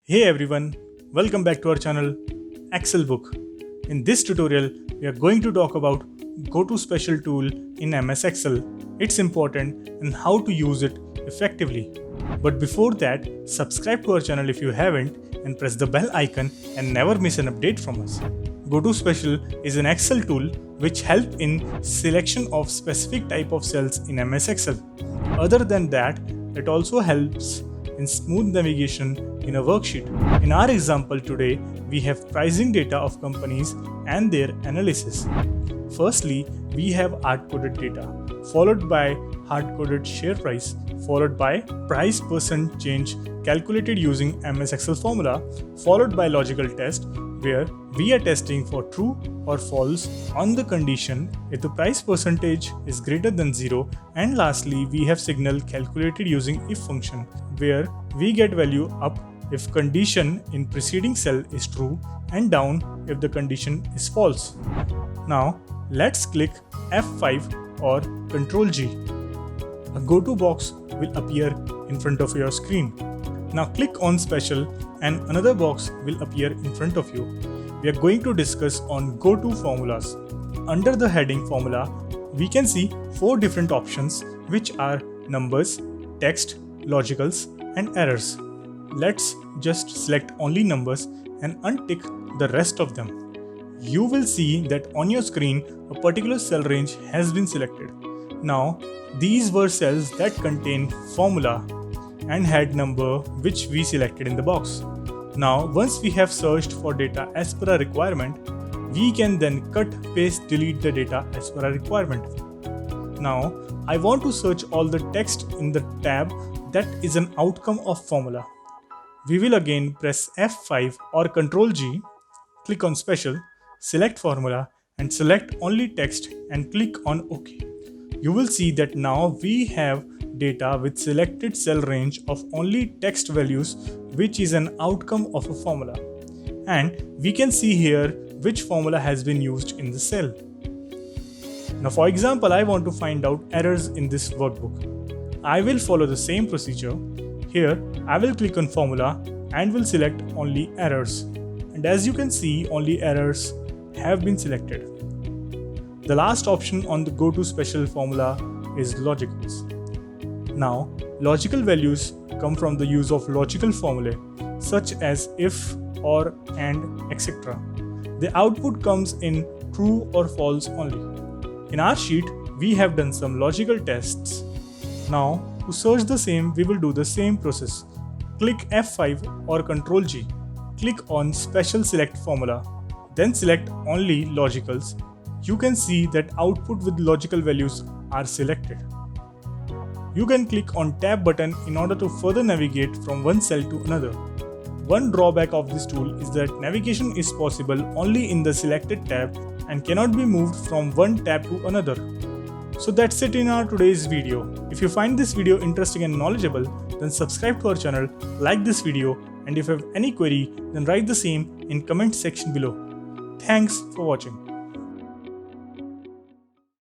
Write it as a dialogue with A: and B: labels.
A: Hey everyone, welcome back to our channel Excel Book. In this tutorial, we are going to talk about GoTo Special tool in MS Excel, its importance and how to use it effectively. But before that, subscribe to our channel if you haven't and press the bell icon and never miss an update from us. GoTo Special is an Excel tool which helps in selection of specific type of cells in MS Excel. Other than that, it also helps in smooth navigation in a worksheet. In our example today, we have pricing data of companies and their analysis. Firstly, we have hard-coded data, followed by hard-coded share price, followed by price % change calculated using MS Excel formula, followed by logical test, where we are testing for true or false on the condition if the price percentage is greater than 0, and lastly we have signal calculated using if function, where we get value up if condition in preceding cell is true and down if the condition is false. Now let's click F5 or Ctrl G. A GoTo box will appear in front of your screen. Now click on Special and another box will appear in front of you. We are going to discuss on GoTo formulas. Under the heading Formula, we can see 4 different options which are numbers, text, logicals and errors. Let's just select only numbers and untick the rest of them. You will see that on your screen a particular cell range has been selected. Now these were cells that contain formula and had number which we selected in the box. Now once we have searched for data as per our requirement, we can then cut, paste, delete the data as per our requirement. Now I want to search all the text in the tab that is an outcome of formula. We will again press F5 or Ctrl G, click on Special, select Formula and select only text and click on OK. You will see that now we have data with selected cell range of only text values, which is an outcome of a formula. And we can see here which formula has been used in the cell. Now for example, I want to find out errors in this workbook. I will follow the same procedure. Here, I will click on Formula and will select only errors. And as you can see, only errors have been selected. The last option on the GoTo Special formula is logicals. Now, logical values come from the use of logical formulae such as if, or, and, etc. The output comes in true or false only. In our sheet, we have done some logical tests. Now, to search the same, we will do the same process. Click F5 or Ctrl G. Click on Special Select Formula. Then select only logicals. You can see that output with logical values are selected. You can click on Tab button in order to further navigate from one cell to another. One drawback of this tool is that navigation is possible only in the selected tab and cannot be moved from one tab to another. So that's it in our today's video. If you find this video interesting and knowledgeable, then subscribe to our channel, like this video, and if you have any query, then write the same in comment section below. Thanks for watching.